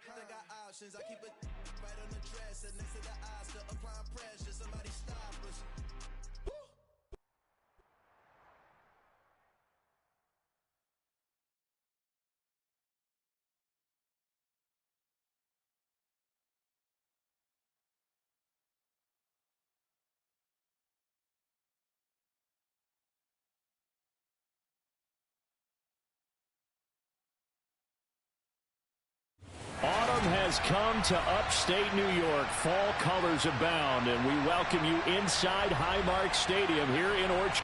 They got options. I keep it right on the dresser next to the eye, still applying pressure. Somebody stop us. Autumn has come to upstate New York. Fall colors abound, and we welcome you inside Highmark Stadium here in Orchard.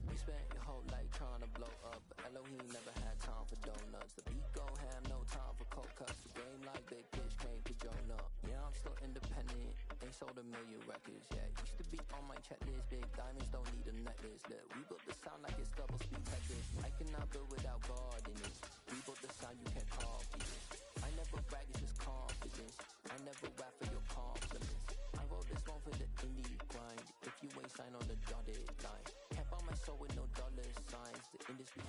We spent your whole life trying to blow up, but Elohim never had time for donuts. The beat go ham, no time for cold cuts. The game like Big Pitch came to join up. Yeah, I'm still independent. Ain't sold a million records yet. Used to be on my checklist. Big diamonds don't need a necklace. Look, we built the sound like it's double speed Tetris. I cannot build without God in it. We built the sound you can't copy it. I never brag, it's just confidence. I never rap for your compliments. I wrote this one for the indie grind. If you ain't signed on the dotted line, can't buy my soul with no dollar signs. The industry.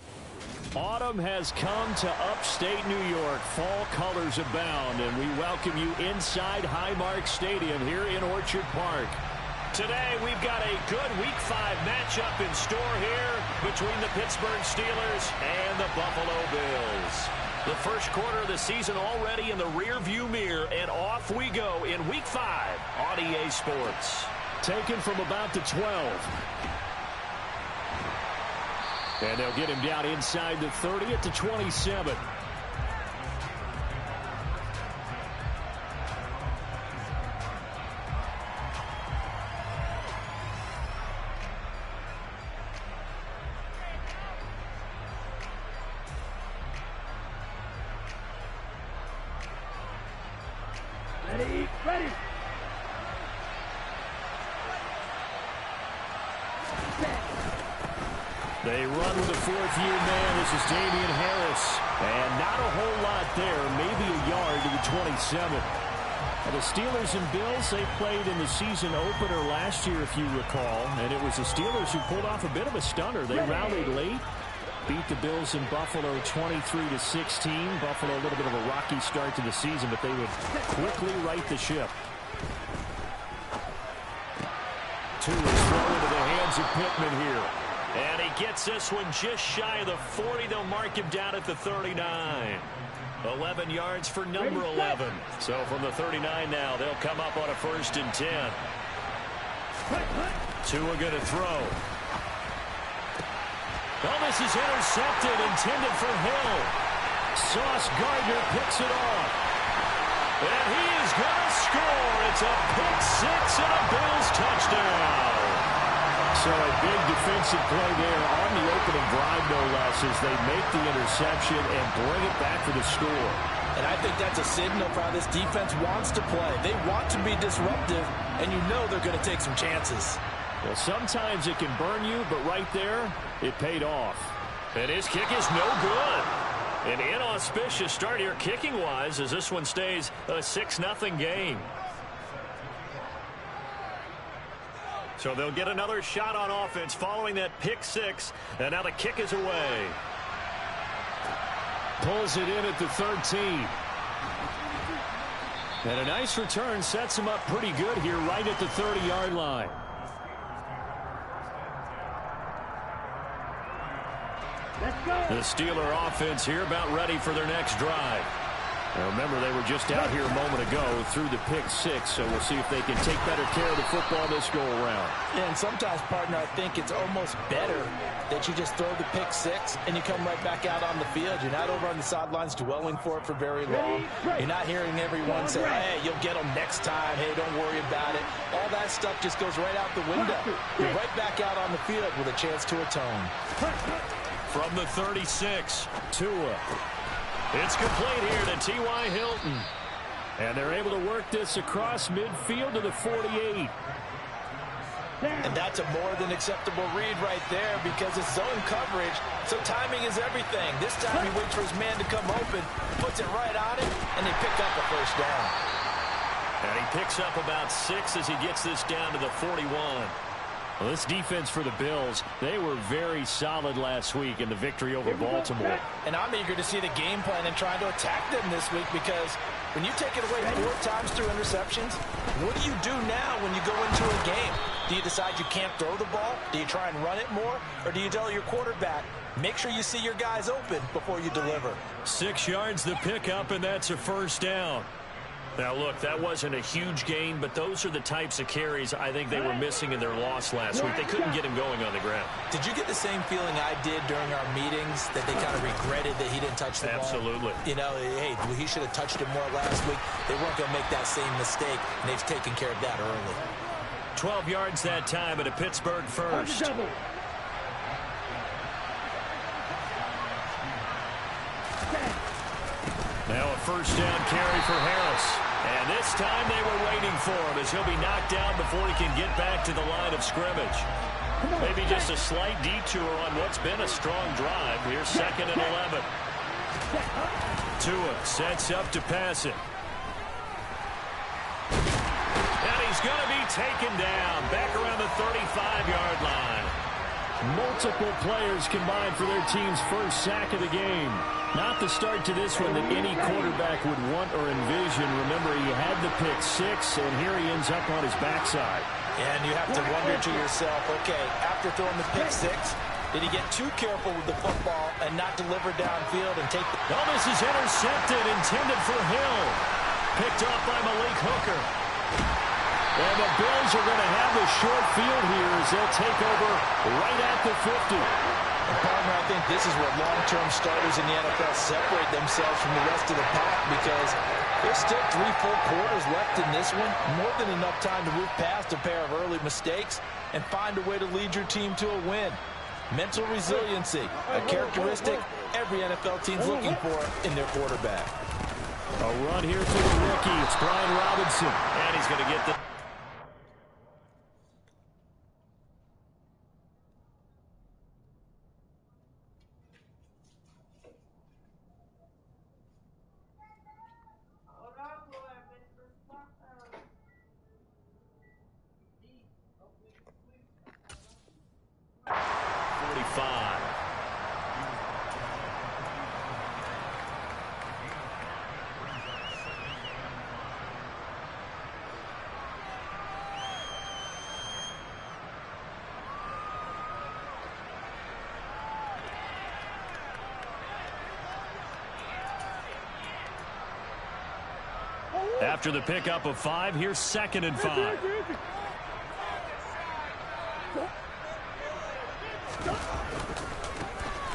Autumn has come to upstate New York. Fall colors abound, and we welcome you inside Highmark Stadium here in Orchard Park. Today, we've got a good Week 5 matchup in store here between the Pittsburgh Steelers and the Buffalo Bills. The first quarter of the season already in the rearview mirror, and off we go in Week 5 on EA Sports. Taken from about the 12. And they'll get him down inside the 30 at the 27. Ready. They run with a fourth-year man. This is Damian Harris. And not a whole lot there, maybe a yard to the 27. Well, the Steelers and Bills, they played in the season opener last year, if you recall. And it was the Steelers who pulled off a bit of a stunner. They rallied late, beat the Bills in Buffalo 23-16. Buffalo a little bit of a rocky start to the season, but they would quickly right the ship. Two is thrown into the hands of Pittman here. And he gets this one just shy of the 40. They'll mark him down at the 39. 11 yards for number 11. So from the 39 now, they'll come up on a 1st and 10. Tua going to throw. Oh, this is intercepted, intended for Hill. Sauce Gardner picks it off. And he is going to score. It's a pick six and a Bills touchdown. So a big defensive play there on the opening drive, no less, as they make the interception and bring it back for the score. And I think that's a signal for how this defense wants to play. They want to be disruptive, and you know they're going to take some chances. Well, sometimes it can burn you, but right there, it paid off. And his kick is no good. An inauspicious start here kicking-wise as this one stays a 6-0 game. So they'll get another shot on offense following that pick six. And now the kick is away. Pulls it in at the 13. And a nice return sets him up pretty good here right at the 30-yard line. Let's go. The Steeler offense here about ready for their next drive. Now remember, they were just out here a moment ago through the pick six, so we'll see if they can take better care of the football this go-around. And sometimes, partner, I think it's almost better that you just throw the pick six and you come right back out on the field. You're not over on the sidelines dwelling for it for very long. You're not hearing everyone say, hey, you'll get them next time. Hey, don't worry about it. All that stuff just goes right out the window. You're right back out on the field with a chance to atone. From the 36, Tua. It's complete here to T.Y. Hilton. And they're able to work this across midfield to the 48. And that's a more than acceptable read right there because it's zone coverage, so timing is everything. This time he waits for his man to come open, puts it right on it, and they pick up a first down. And he picks up about 6 as he gets this down to the 41. Well, this defense for the Bills, they were very solid last week in the victory over Baltimore. And I'm eager to see the game plan and trying to attack them this week, because when you take it away 4 times through interceptions, what do you do now when you go into a game? Do you decide you can't throw the ball? Do you try and run it more? Or do you tell your quarterback, make sure you see your guys open before you deliver? 6 yards the pickup, and that's a first down. Now, look, that wasn't a huge gain, but those are the types of carries I think they were missing in their loss last week. They couldn't get him going on the ground. Did you get the same feeling I did during our meetings, that they kind of regretted that he didn't touch the ball? Absolutely. You know, hey, he should have touched it more last week. They weren't going to make that same mistake, and they've taken care of that early. 12 yards that time at a Pittsburgh first. Now a first down carry for Harris. And this time they were waiting for him, as he'll be knocked down before he can get back to the line of scrimmage. Maybe just a slight detour on what's been a strong drive. Here's 2nd and 11. Tua sets up to pass it. And he's going to be taken down back around the 35-yard line. Multiple players combined for their team's first sack of the game. Not the start to this one that any quarterback would want or envision. Remember, he had the pick 6, and here he ends up on his backside. And you have to wonder to yourself, okay, after throwing the pick 6, did he get too careful with the football and not deliver downfield and take the... Oh, this is intercepted, intended for Hill. Picked off by Malik Hooker. And the Bills are going to have the short field here as they'll take over right at the 50. And partner, I think this is where long-term starters in the NFL separate themselves from the rest of the pack, because there's still 3 full quarters left in this one. More than enough time to move past a pair of early mistakes and find a way to lead your team to a win. Mental resiliency, a characteristic every NFL team's looking for in their quarterback. A run here for the rookie. It's Brian Robinson. And he's going to get the... After the pickup of 5, here's 2nd and 5.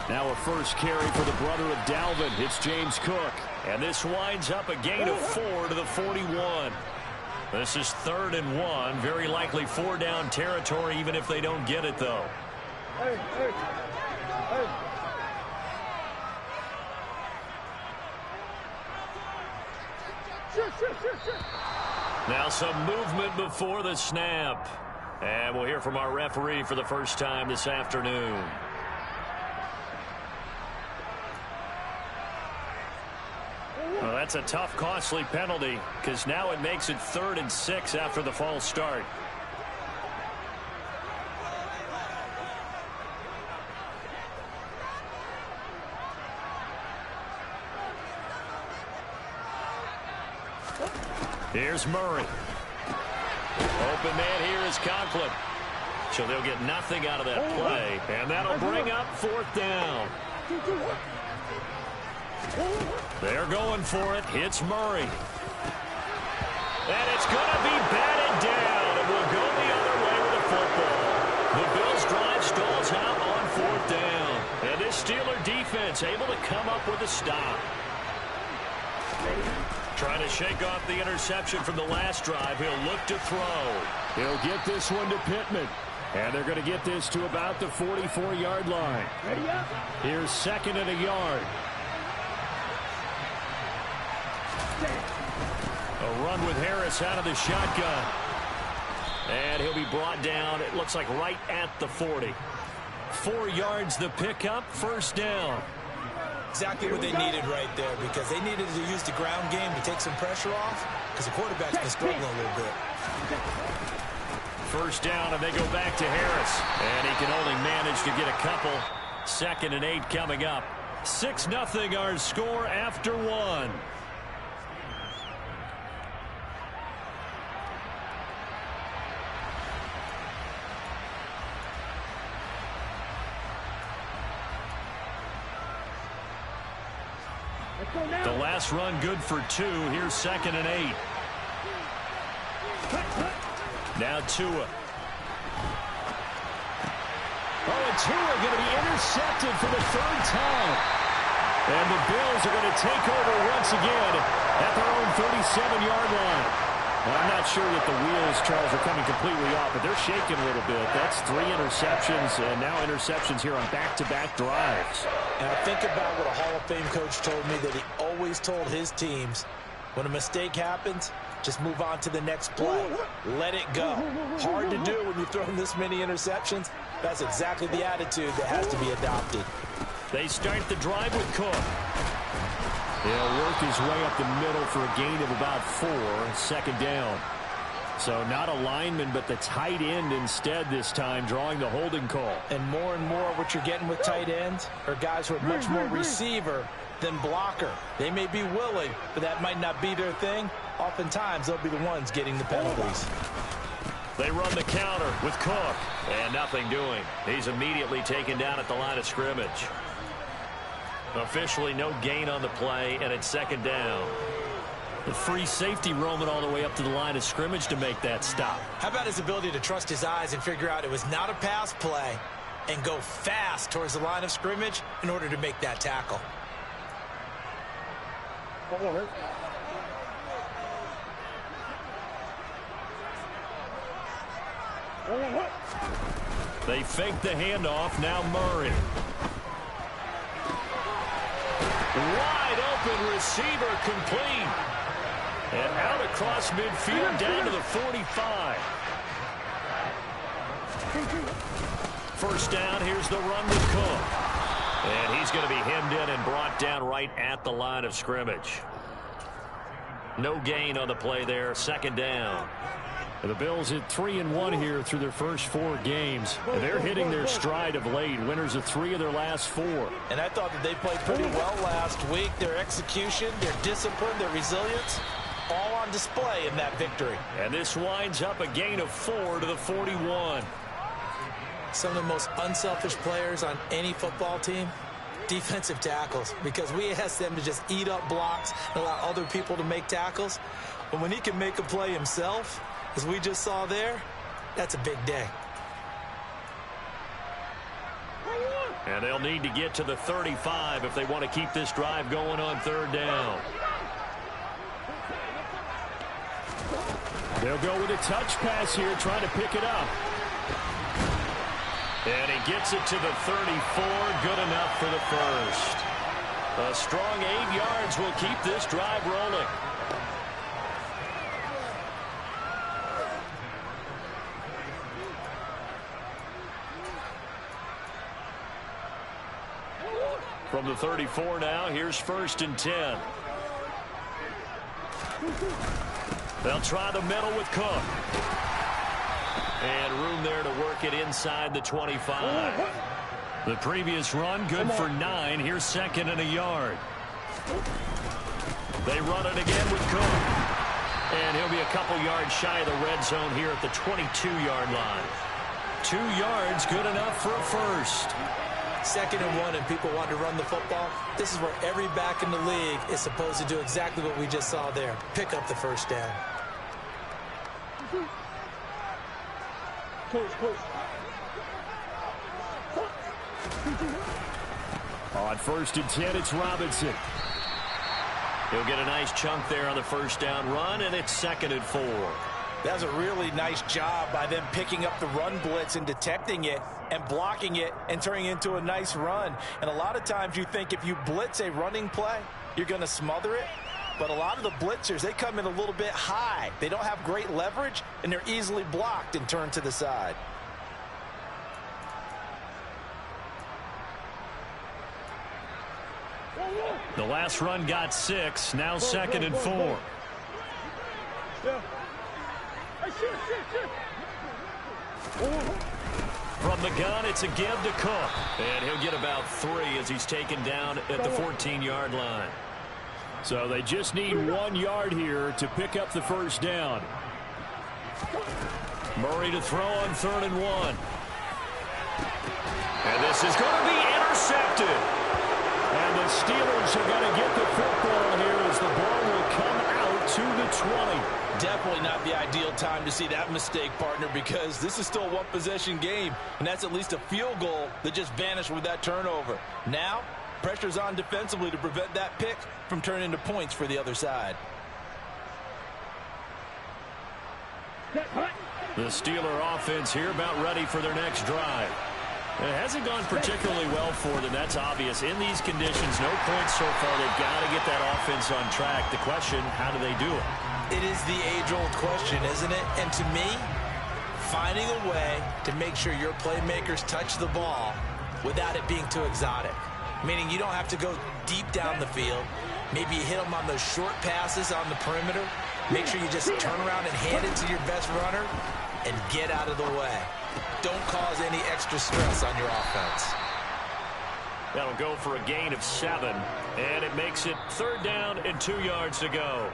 Now a first carry for the brother of Dalvin. It's James Cook. And this winds up a gain of 4 to the 41. This is 3rd and 1. Very likely 4-down territory, even if they don't get it, though. Now some movement before the snap. And we'll hear from our referee for the first time this afternoon. Well, that's a tough, costly penalty, because now it makes it 3rd and 6 after the false start. Here's Murray. Open man here is Conklin. So they'll get nothing out of that play. And that'll bring up 4th down. They're going for it. Hits Murray. And it's going to be batted down. And we'll go the other way with the football. The Bills drive stalls out on 4th down. And this Steeler defense able to come up with a stop. Trying to shake off the interception from the last drive. He'll look to throw. He'll get this one to Pittman. And they're going to get this to about the 44-yard line. Ready up. Here's 2nd and a yard. A run with Harris out of the shotgun. And he'll be brought down, it looks like right at the 40. 4 yards the pickup, 1st down. Exactly what they needed right there, because they needed to use the ground game to take some pressure off, because the quarterback's been struggling a little bit. first down, and they go back to Harris. And he can only manage to get a couple. 2nd and 8 coming up. 6-0 our score after 1. The last run good for 2. Here's 2nd and 8. Now Tua. Oh, and Tua going to be intercepted for the 3rd time. And the Bills are going to take over once again at their own 37-yard line. Now, I'm not sure that the wheels, Charles, are coming completely off, but they're shaking a little bit. That's 3 interceptions, and now interceptions here on back-to-back drives. Now think about what a Hall of Fame coach told me, that he always told his teams, when a mistake happens, just move on to the next play. Let it go. Hard to do when you've thrown this many interceptions. That's exactly the attitude that has to be adopted. They start the drive with Cook. He'll work his way up the middle for a gain of about 4. 2nd down. So not a lineman, but the tight end instead this time, drawing the holding call. And more what you're getting with tight ends are guys who are much more receiver than blocker. They may be willing, but that might not be their thing. Oftentimes, they'll be the ones getting the penalties. They run the counter with Cook, and nothing doing. He's immediately taken down at the line of scrimmage. Officially no gain on the play, and it's 2nd down. The free safety roaming all the way up to the line of scrimmage to make that stop. How about his ability to trust his eyes and figure out it was not a pass play and go fast towards the line of scrimmage in order to make that tackle? They fake the handoff. Now Murray. Wide open receiver, complete. And out across midfield down to the 45. First down, here's the run with Cook. And he's going to be hemmed in and brought down right at the line of scrimmage. No gain on the play there. 2nd down. The Bills at 3-1 here through their first 4 games. And they're hitting their stride of late. Winners of 3 of their last 4. And I thought that they played pretty well last week. Their execution, their discipline, their resilience, all on display in that victory. And this winds up a gain of 4 to the 41. Some of the most unselfish players on any football team, defensive tackles, because we ask them to just eat up blocks and allow other people to make tackles. But when he can make a play himself, as we just saw there, that's a big day. And they'll need to get to the 35 if they want to keep this drive going on 3rd down. They'll go with a touch pass here, trying to pick it up. And he gets it to the 34, good enough for the first. A strong 8 yards will keep this drive rolling. From the 34 now, here's 1st and 10. They'll try the middle with Cook. And room there to work it inside the 25. The previous run, good for 9. Here's 2nd and a yard. They run it again with Cook. And he'll be a couple yards shy of the red zone here at the 22-yard line. 2 yards, good enough for a first. 2nd and 1, and people want to run the football. This is where every back in the league is supposed to do exactly what we just saw there. Pick up the first down. On 1st and 10, it's Robinson. He'll get a nice chunk there on the first down run, and it's 2nd and 4. That was a really nice job by them picking up the run blitz and detecting it and blocking it and turning it into a nice run. And a lot of times you think if you blitz a running play, you're going to smother it. But a lot of the blitzers, they come in a little bit high. They don't have great leverage, and they're easily blocked and turned to the side. The last run got 6. Now 2nd and 4. From the gun, it's a give to Cook. And he'll get about 3 as he's taken down at the 14-yard line. So they just need 1 yard here to pick up the first down. Murray to throw on 3rd and 1. And this is going to be intercepted. And the Steelers are going to get the football here as the ball will come out to the 20. Definitely not the ideal time to see that mistake, partner, because this is still a one-possession game, and that's at least a field goal that just vanished with that turnover. Now, pressure's on defensively to prevent that pick from turning into points for the other side. The Steeler offense here about ready for their next drive. It hasn't gone particularly well for them. That's obvious. In these conditions, no points so far. They've got to get that offense on track. The question, how do they do it? It is the age-old question, isn't it? And to me, finding a way to make sure your playmakers touch the ball without it being too exotic. Meaning you don't have to go deep down the field. Maybe you hit them on those short passes on the perimeter. Make sure you just turn around and hand it to your best runner and get out of the way. Don't cause any extra stress on your offense. That'll go for a gain of 7, and it makes it 3rd down and 2 yards to go.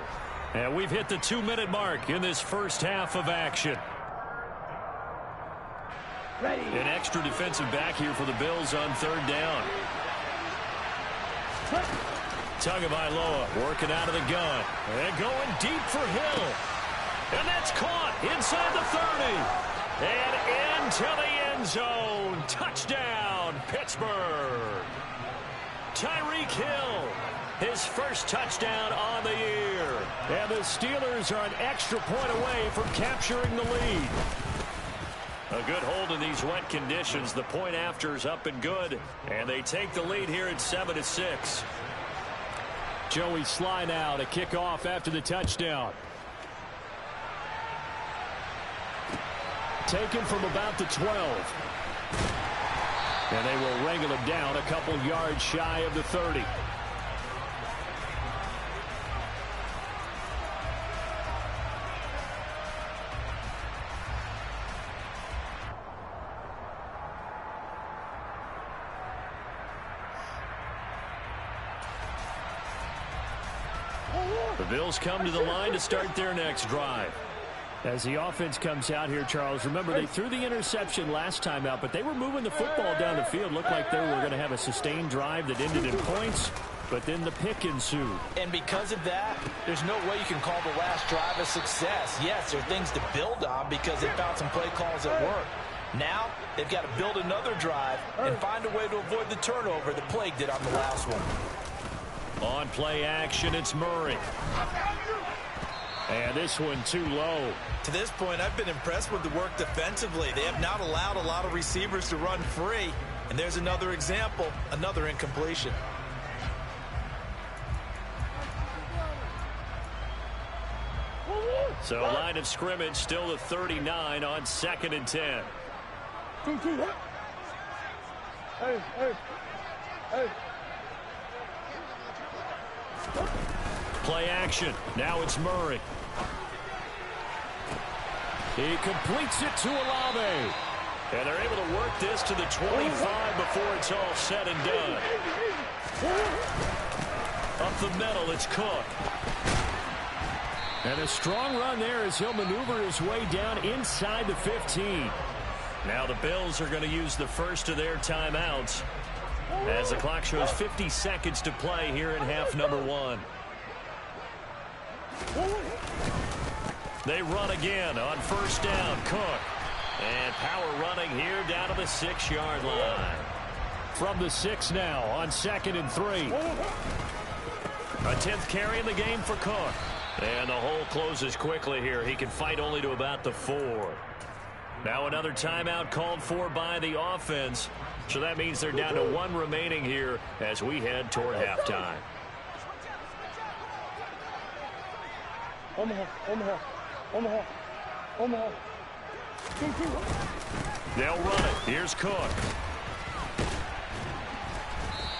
And we've hit the 2-minute mark in this first half of action. Ready. An extra defensive back here for the Bills on 3rd down. Tagovailoa working out of the gun. And going deep for Hill. And that's caught inside the 30. And into the end zone. Touchdown, Pittsburgh. Tyreek Hill. His first touchdown on the year. And the Steelers are an extra point away from capturing the lead. A good hold in these wet conditions. The point after is up and good. And they take the lead here at 7-6. Joey Sly now to kick off after the touchdown. Taken from about the 12. And they will wrangle him down a couple yards shy of the 30. The Bills come to the line to start their next drive. As the offense comes out here, Charles, remember they threw the interception last time out, but they were moving the football down the field. Looked like they were going to have a sustained drive that ended in points, but then the pick ensued. And because of that, there's no way you can call the last drive a success. Yes, there are things to build on because they found some play calls that work. Now, they've got to build another drive and find a way to avoid the turnover that plagued it on the last one. On play action, it's Murray. And this one too low. To this point, I've been impressed with the work defensively. They have not allowed a lot of receivers to run free. And there's another example, another incompletion. So line of scrimmage still the 39 on 2nd and 10. Play action. Now it's Murray. He completes it to Olave. And they're able to work this to the 25 before it's all said and done. Up the middle, it's Cook. And a strong run there as he'll maneuver his way down inside the 15. Now the Bills are going to use the first of their timeouts as the clock shows 50 seconds to play here in half number 1. They run again on 1st down. Cook. And power running here down to the 6-yard line. From the 6 now on 2nd and 3. A 10th carry in the game for Cook. And the hole closes quickly here. He can fight only to about the 4. Now another timeout called for by the offense. So that means they're down to 1 remaining here as we head toward halftime. Omaha. They'll run it. Here's Cook.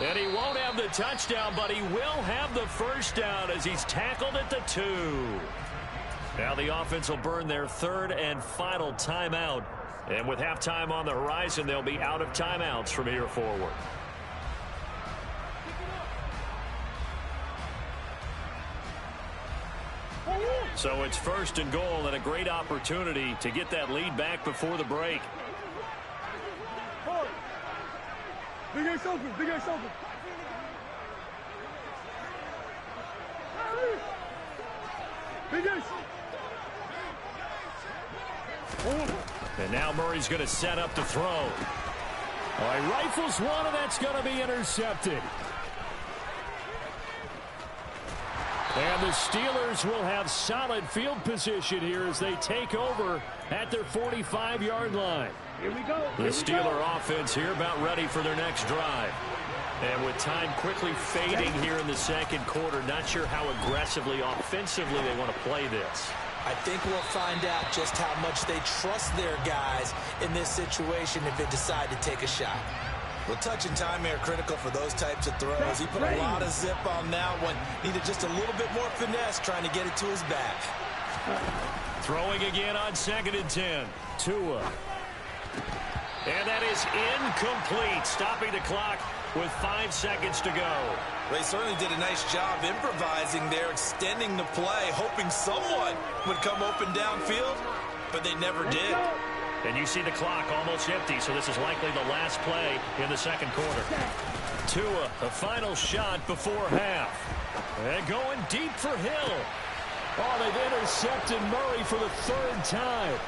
And he won't have the touchdown, but he will have the first down as he's tackled at the 2. Now the offense will burn their 3rd and final timeout And with halftime on the horizon, they'll be out of timeouts from here forward. So it's 1st and goal, and a great opportunity to get that lead back before the break. Big Ace open, Big Ace open. Big Ace. And now Murray's going to set up to throw. All right, rifles one, and that's going to be intercepted. And the Steelers will have solid field position here as they take over at their 45-yard line. Here we go. The Steeler offense here about ready for their next drive. And with time quickly fading here in the second quarter, not sure how aggressively, offensively they want to play this. I think we'll find out just how much they trust their guys in this situation if they decide to take a shot. Well, touch and time here critical for those types of throws. He put a lot of zip on that one. Needed just a little bit more finesse trying to get it to his back. Throwing again on 2nd and 10. Tua. And that is incomplete, stopping the clock with 5 seconds to go. They certainly did a nice job improvising there, extending the play, hoping someone would come open downfield, but they never did. And you see the clock almost empty, so this is likely the last play in the second quarter. Tua, the final shot before half. And going deep for Hill. Oh, they've intercepted Murray for the 3rd time.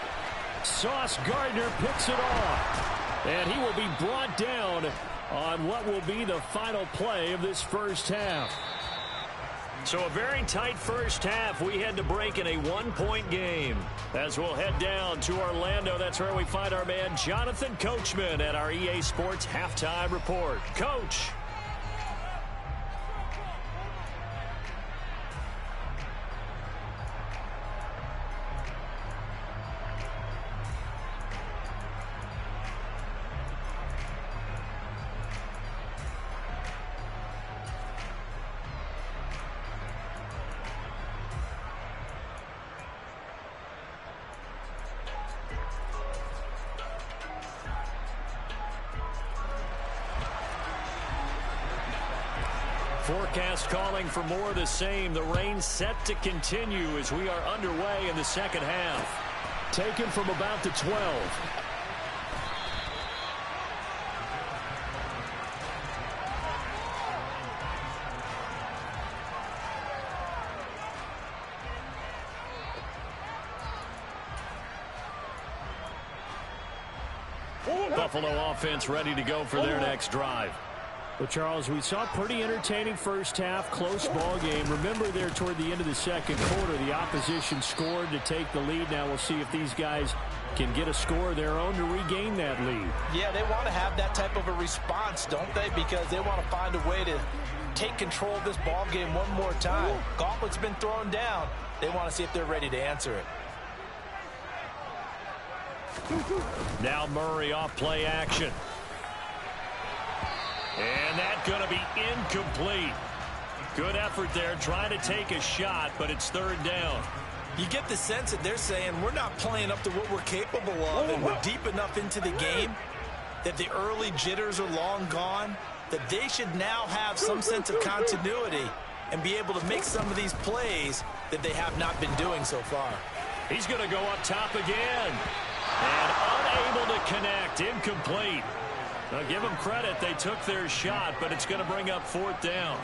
Sauce Gardner picks it off. And he will be brought down on what will be the final play of this first half. So a very tight first half. We had to break in a 1-point game. As we'll head down to Orlando, that's where we find our man Jonathan Coachman at our EA Sports Halftime Report. Coach. Forecast calling for more of the same. The rain set to continue as we are underway in the second half. Taken from about the 12. Buffalo offense ready to go for their next drive. Well, Charles, we saw a pretty entertaining first half, close ball game. Remember there toward the end of the second quarter, the opposition scored to take the lead. Now we'll see if these guys can get a score of their own to regain that lead. Yeah, they want to have that type of a response, don't they? Because they want to find a way to take control of this ball game one more time. Gauntlet's been thrown down. They want to see if they're ready to answer it. Now Murray off play action. And that's going to be incomplete. Good effort there, trying to take a shot, but it's 3rd down. You get the sense that they're saying we're not playing up to what we're capable of, and we're deep enough into the game that the early jitters are long gone, that they should now have some sense of continuity and be able to make some of these plays that they have not been doing so far. He's going to go up top again. And unable to connect, incomplete. Now, give them credit, they took their shot, but it's going to bring up 4th down.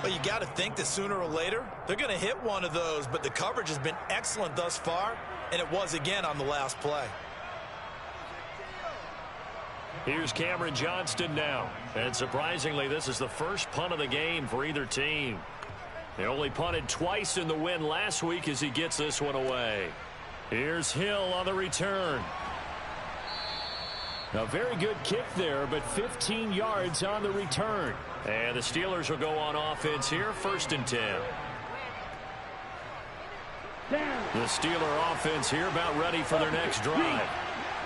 Well, you got to think that sooner or later, they're going to hit one of those, but the coverage has been excellent thus far, and it was again on the last play. Here's Cameron Johnston now. And surprisingly, this is the first punt of the game for either team. They only punted twice in the win last week as he gets this one away. Here's Hill on the return. A very good kick there, but 15 yards on the return. And the Steelers will go on offense here, 1st and 10. The Steeler offense here about ready for their next drive.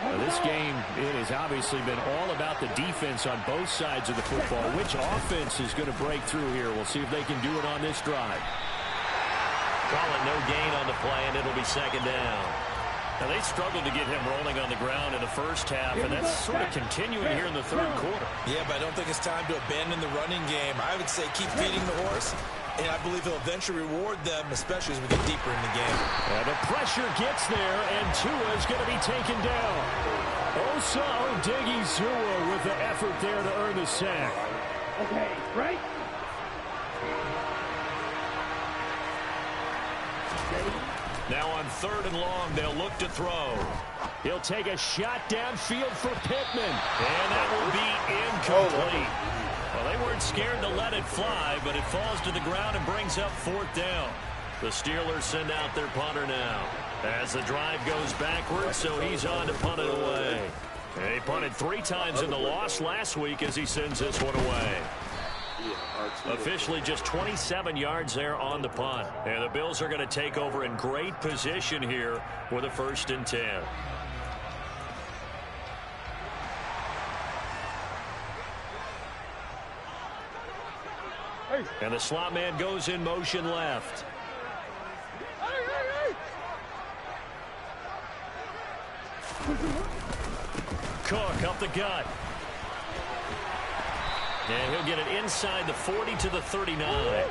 Now this game, it has obviously been all about the defense on both sides of the football. Which offense is going to break through here? We'll see if they can do it on this drive. Call it no gain on the play, and it'll be 2nd down. Now, they struggled to get him rolling on the ground in the first half, and that's sort of continuing here in the third quarter. Yeah, but I don't think it's time to abandon the running game. I would say keep feeding the horse, and I believe he'll eventually reward them, especially as we get deeper in the game. And the pressure gets there, and Tua is going to be taken down. Osa Odighizuwa with the effort there to earn the sack. Okay, right? Now on 3rd and long, they'll look to throw. He'll take a shot downfield for Pittman, and that will be incomplete. Well, they weren't scared to let it fly, but it falls to the ground and brings up 4th down. The Steelers send out their punter now as the drive goes backwards, so he's on to punt it away. He punted 3 times in the loss last week as he sends this one away. Officially just 27 yards there on the punt. And the Bills are going to take over in great position here with a 1st and 10. And the slot man goes in motion left. Cook up the gut. And he'll get it inside the 40 to the 39.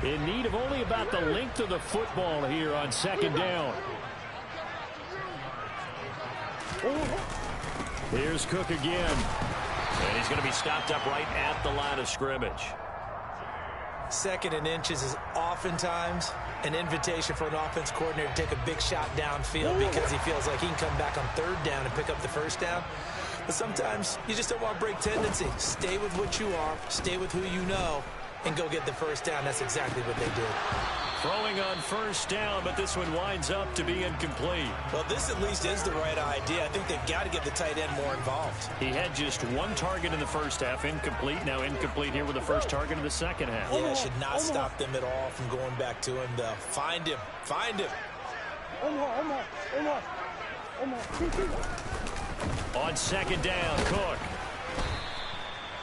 In need of only about the length of the football here on 2nd down. Here's Cook again. And he's going to be stopped up right at the line of scrimmage. 2nd and inches is oftentimes an invitation for an offense coordinator to take a big shot downfield because he feels like he can come back on 3rd down and pick up the 1st down. But sometimes you just don't want to break tendency. Stay with what you are, stay with who you know, and go get the 1st down. That's exactly what they did. Throwing on 1st down, but this one winds up to be incomplete. Well, this at least is the right idea. I think they've got to get the tight end more involved. He had just 1 target in the 1st half, incomplete. Now incomplete here with the 1st target in the 2nd half. Yeah, it should not stop them at all from going back to him. Find him. Find him. On 2nd down, Cook.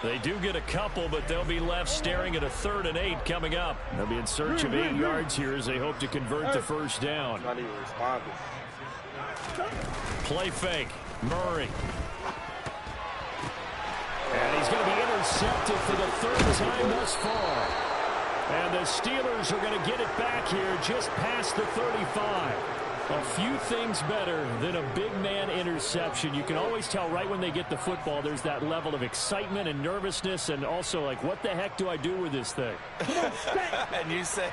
They do get a couple, but they'll be left staring at a 3rd and 8 coming up. They'll be in search of 8 yards here as they hope to convert the 1st down. Not even responding. Play fake. Murray. And he's going to be intercepted for the 3rd time thus far. And the Steelers are going to get it back here just past the 35. A few things better than a big man interception. You can always tell right when they get the football, there's that level of excitement and nervousness, and also like, what the heck do I do with this thing? And you say,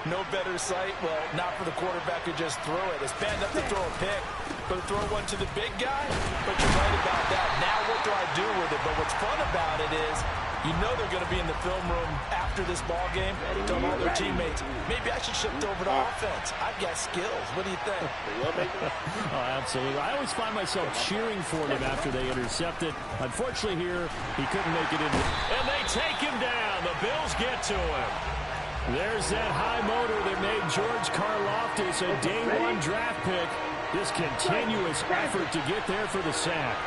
no better sight? Well, not for the quarterback who just threw it. It's bad enough to throw a pick, but to throw one to the big guy? But you're right about that. Now what do I do with it? But what's fun about it is, you know they're going to be in the film room after this ball game, telling all their teammates, maybe I should shift over to offense. I've got skills. What do you think? Oh, absolutely. I always find myself cheering for them after they intercept it. Unfortunately here, he couldn't make it in. And they take him down. The Bills get to him. There's that high motor that made George Karlaftis a day 1 draft pick. This continuous effort to get there for the sack.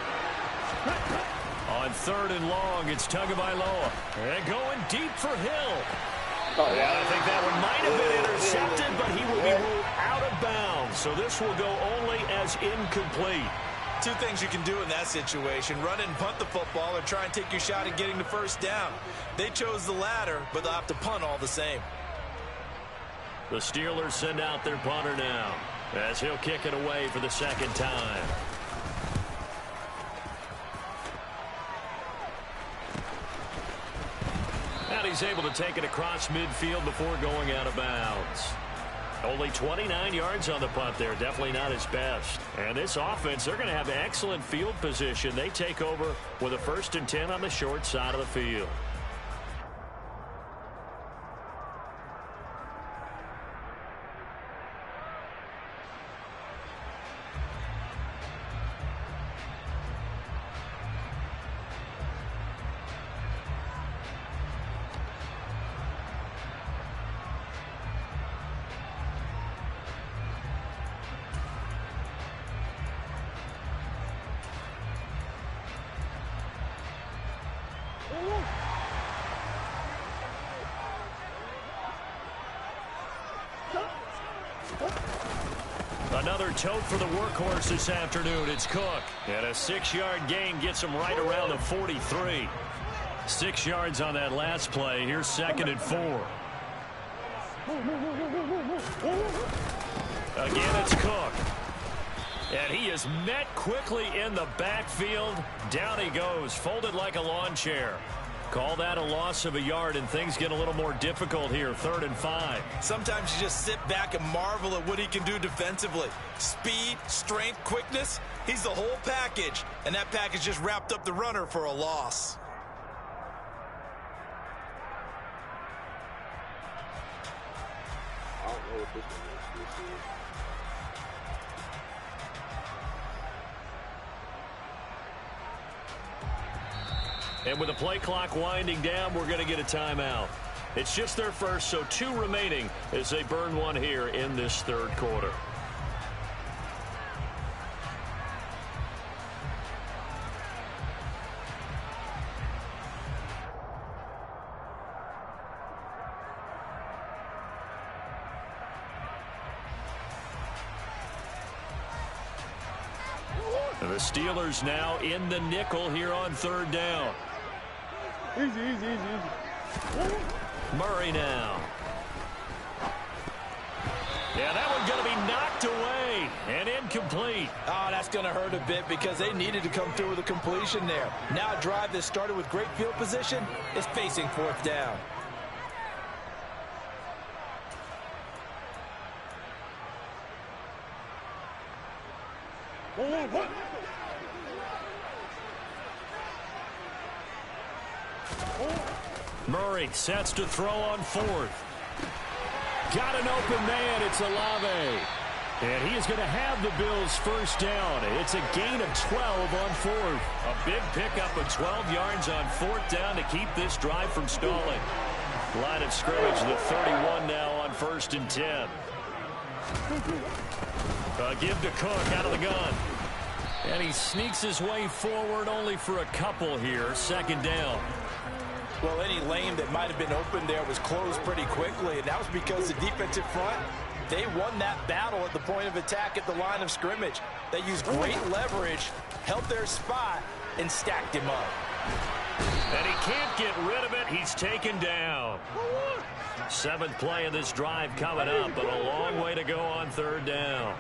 On 3rd and long, it's Tagovailoa. And going deep for Hill. And I think that one might have been intercepted, but he will be ruled out of bounds. So this will go only as incomplete. 2 things you can do in that situation. Run it and punt the football or try and take your shot at getting the 1st down. They chose the latter, but they'll have to punt all the same. The Steelers send out their punter now as he'll kick it away for the 2nd time. And he's able to take it across midfield before going out of bounds. Only 29 yards on the punt there. Definitely not his best. And this offense, they're going to have excellent field position. They take over with a 1st and 10 on the short side of the field. tote for the workhorse this afternoon. It's Cook. And a 6-yard gain gets him right around the 43. 6 yards on that last play. Here's 2nd and 4. Again, it's Cook. And he is met quickly in the backfield. Down he goes, folded like a lawn chair. Call that a loss of a yard, and things get a little more difficult here. 3rd and 5. Sometimes you just sit back and marvel at what he can do defensively. Speed, strength, quickness. He's the whole package. And that package just wrapped up the runner for a loss. I don't know what this one is. And with the play clock winding down, we're going to get a timeout. It's just their first, so 2 remaining as they burn one here in this 3rd quarter. And the Steelers now in the nickel here on 3rd down. Easy. Murray now. Yeah, that one's going to be knocked away and incomplete. Oh, that's going to hurt a bit because they needed to come through with a completion there. Now a drive that started with great field position is facing 4th down. Murray sets to throw on 4th. Got an open man. It's Olave. And he is going to have the Bills' 1st down. It's a gain of 12 on 4th. A big pickup of 12 yards on 4th down to keep this drive from stalling. Line of scrimmage, the 31 now on 1st and 10. Give to Cook out of the gun. And he sneaks his way forward only for a couple here. 2nd down. Well, any lane that might have been open there was closed pretty quickly, and that was because the defensive front, they won that battle at the point of attack at the line of scrimmage. They used great leverage, held their spot, and stacked him up. And he can't get rid of it. He's taken down. 7th play of this drive coming up, but a long way to go on 3rd down.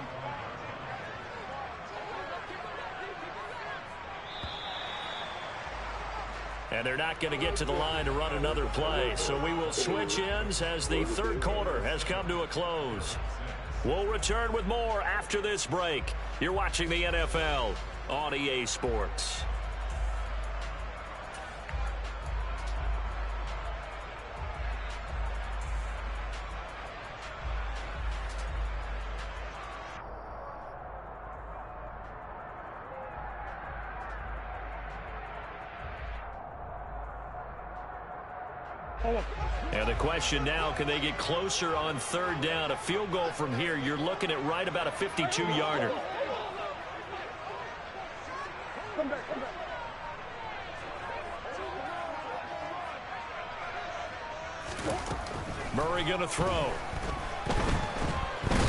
And they're not going to get to the line to run another play. So we will switch ends as the 3rd quarter has come to a close. We'll return with more after this break. You're watching the NFL on EA Sports. And the question now, can they get closer on 3rd down? A field goal from here, you're looking at right about a 52-yarder. Come back. Murray going to throw.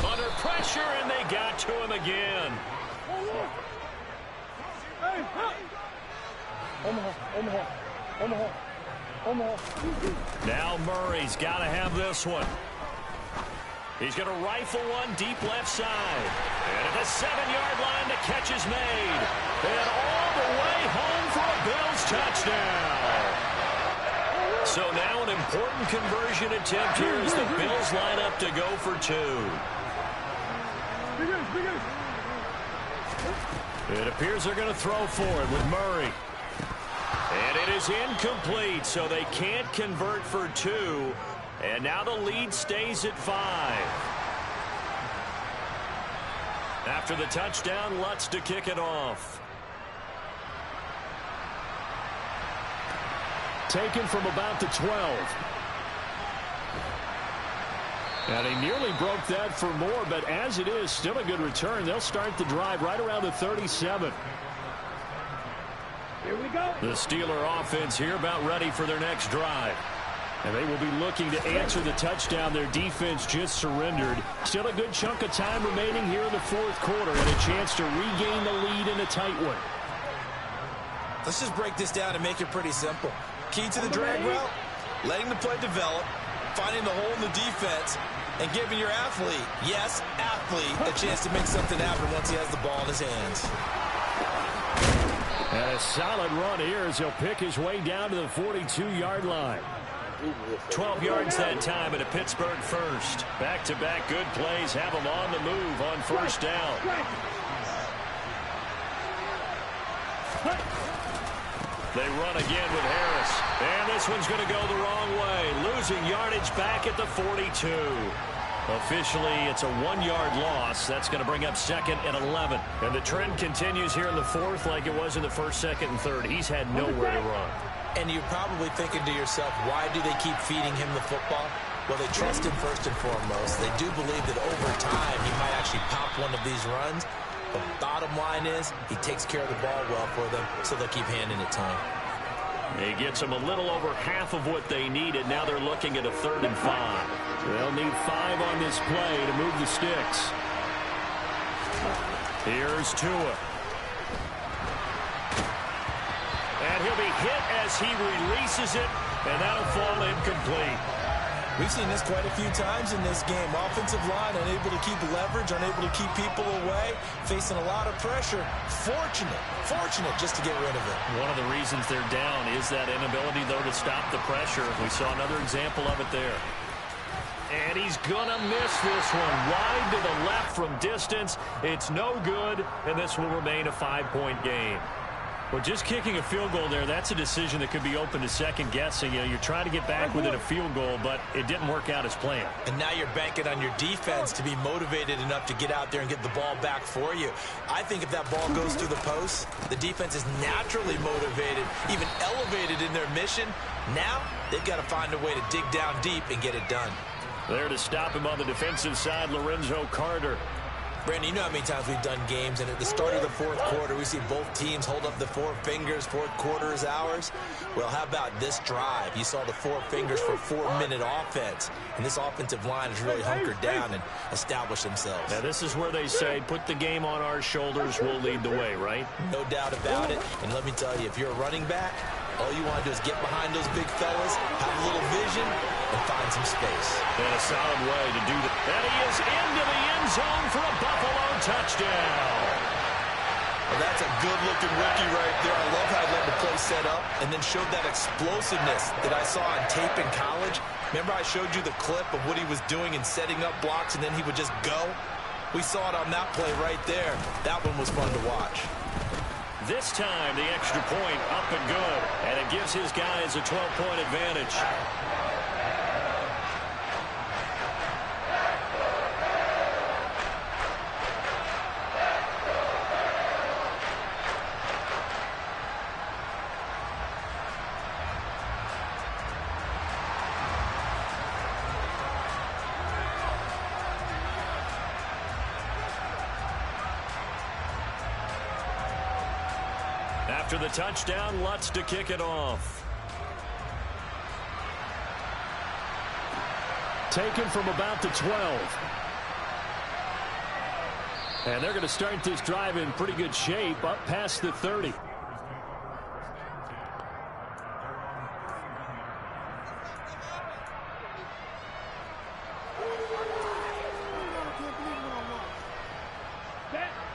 Under pressure, and they got to him again. Omaha. Now Murray's got to have this one. He's going to rifle one deep left side. And at the 7-yard line, the catch is made. And all the way home for a Bills touchdown. So now an important conversion attempt here as the Bills line up to go for 2. It appears they're going to throw for it with Murray. And it is incomplete, so they can't convert for 2. And now the lead stays at 5. After the touchdown, Lutz to kick it off. Taken from about the 12. And he nearly broke that for more, but as it is, still a good return. They'll start the drive right around the 37. Here we go. The Steeler offense here about ready for their next drive. And they will be looking to answer the touchdown their defense just surrendered. Still a good chunk of time remaining here in the fourth quarter and a chance to regain the lead in a tight one. Let's just break this down and make it pretty simple. Key to the drag route, letting the play develop, finding the hole in the defense, and giving your athlete, yes, athlete, a chance to make something happen once he has the ball in his hands. And a solid run here as he'll pick his way down to the 42-yard line. 12 yards that time at a Pittsburgh first. Back-to-back good plays have them on the move on first down. They run again with Harris. And this one's going to go the wrong way. Losing yardage back at the 42. Officially, it's a 1-yard loss. That's going to bring up second and 11. And the trend continues here in the fourth like it was in the first, second, and third. He's had nowhere to run. And you're probably thinking to yourself, why do they keep feeding him the football? Well, they trust him first and foremost. They do believe that over time he might actually pop one of these runs. The bottom line is he takes care of the ball well for them, so they'll keep handing it to him. He gets them a little over half of what they needed. Now they're looking at a 3rd and 5. They'll need 5 on this play to move the sticks. Here's Tua. And he'll be hit as he releases it, and that'll fall incomplete. We've seen this quite a few times in this game. Offensive line unable to keep leverage, unable to keep people away, facing a lot of pressure. Fortunate just to get rid of it. One of the reasons they're down is that inability, though, to stop the pressure. We saw another example of it there. And he's going to miss this one. Wide to the left from distance. It's no good, and this will remain a 5-point game. Well, just kicking a field goal there, that's a decision that could be open to second guessing. You know, you're trying to get back within a field goal, but it didn't work out as planned. And now you're banking on your defense to be motivated enough to get out there and get the ball back for you. I think if that ball goes through the post, the defense is naturally motivated, even elevated in their mission. Now they've got to find a way to dig down deep and get it done. There to stop him on the defensive side, Lorenzo Carter. Brandon, you know how many times we've done games, and at the start of the fourth quarter, we see both teams hold up the 4 fingers, fourth quarter is ours. Well, how about this drive? You saw the 4 fingers for 4-minute offense, and this offensive line has really hunkered down and established themselves. Now, this is where they say, put the game on our shoulders, we'll lead the way, right? No doubt about it, and let me tell you, if you're a running back, all you want to do is get behind those big fellas, have a little vision, and find some space. And a solid way to do that. And he is into the end zone for a Buffalo touchdown. Well, that's a good-looking rookie right there. I love how he let the play set up and then showed that explosiveness that I saw on tape in college. Remember I showed you the clip of what he was doing and setting up blocks, and then he would just go? We saw it on that play right there. That one was fun to watch. This time, the extra point up and good, and it gives his guys a 12-point advantage. After the touchdown, Lutz to kick it off. Taken from about the 12. And they're going to start this drive in pretty good shape, up past the 30.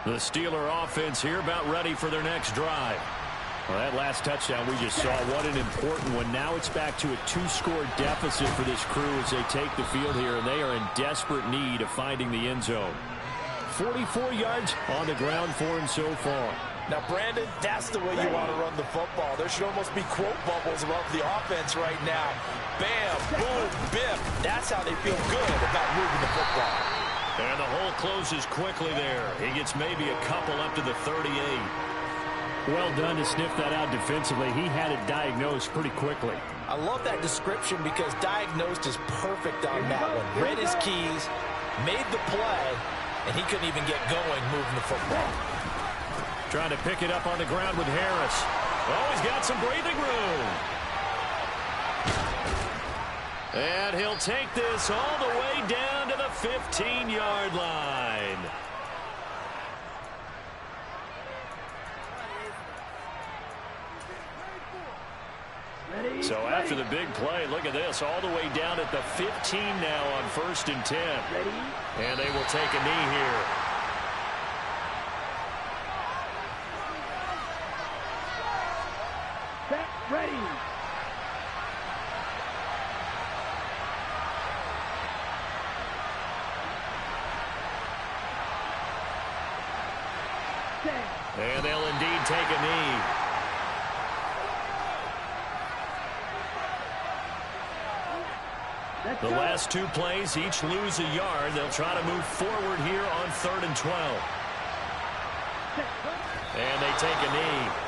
The Steeler offense here about ready for their next drive. Well, that last touchdown we just saw, what an important one. Now it's back to a 2-score deficit for this crew as they take the field here, and they are in desperate need of finding the end zone. 44 yards on the ground for him so far. Now, Brandon, that's the way you want to run the football. There should almost be quote bubbles above the offense right now. Bam, boom, biff. That's how they feel good about moving the football. And the hole closes quickly there. He gets maybe a couple up to the 38. Well done to sniff that out defensively. He had it diagnosed pretty quickly. I love that description because diagnosed is perfect on that one. Read his keys, made the play, and he couldn't even get going moving the football. Trying to pick it up on the ground with Harris. Oh, he's got some breathing room. And he'll take this all the way down to the 15-yard line. So after the big play, look at this, all the way down at the 15 now on 1st and 10. And they will take a knee here. Set, ready. And they'll indeed take a knee. The last two plays each lose a yard. They'll try to move forward here on 3rd and 12. And they take a knee.